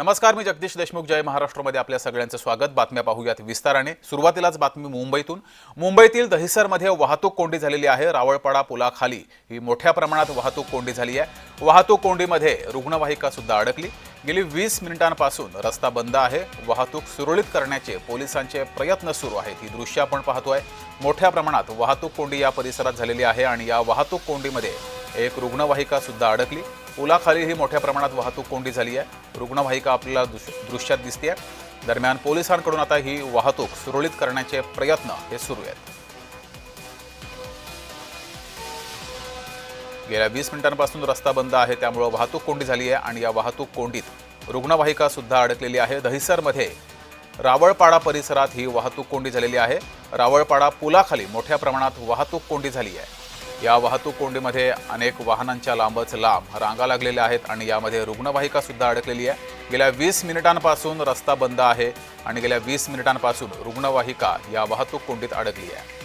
नमस्कार, मी जगदीश देशमुख. जय महाराष्ट्रमध्ये आपल्या सगळ्यांचं स्वागत. बातम्या पाहूयात विस्ताराने. सुरुवातीलाच बातमी मुंबईतून. मुंबईतील दहिसरमध्ये वाहतूक कोंडी झालेली आहे. रावळपाडा पुलाखाली ही मोठ्या प्रमाणात वाहतूक कोंडी झाली आहे. वाहतूक कोंडीमध्ये रुग्णवाहिका सुद्धा अडकली. गेली 20 मिनिटांपासून रस्ता बंद आहे. वाहतूक सुरळीत करण्याचे पोलिसांचे प्रयत्न सुरू आहेत. ही दृश्य आपण पाहतोय. मोठ्या प्रमाणात वाहतूक कोंडी या परिसरात झालेली आहे आणि या वाहतूक कोंडीमध्ये एक रुग्णवाहिका सुद्धा अडकली. पुलाखाली ही मोठ्या प्रमाणात वाहतूक कोंडी झाली आहे. रुग्णवाहिका आपल्याला दृश्यात दिसते. दरम्यान पोलिसांकडून आता ही वाहतूक सुरळीत करण्याचे प्रयत्न हे सुरू आहेत. गेल्या 20 मिनिटांपासून रस्ता बंद आहे, त्यामुळे वाहतूक कोंडी झाली आहे आणि या वाहतूक कोंडीत रुग्णवाहिका सुद्धा अडकलेली आहे. दहिसरमध्ये रावळपाडा परिसरात ही वाहतूक कोंडी झालेली आहे. रावळपाडा पुलाखाली मोठ्या प्रमाणात वाहतूक कोंडी झाली आहे. या वाहतूक कोंडीमध्ये अनेक वाहनांच्या लांबच लांब रांगा लागलेल्या आहेत आणि यामध्ये रुग्णवाहिका सुद्धा अडकलेली आहे. गेल्या 20 मिनिटांपासून रस्ता बंद आहे आणि गेल्या 20 मिनिटांपासून रुग्णवाहिका या वाहतूक कोंडीत अडकली आहे.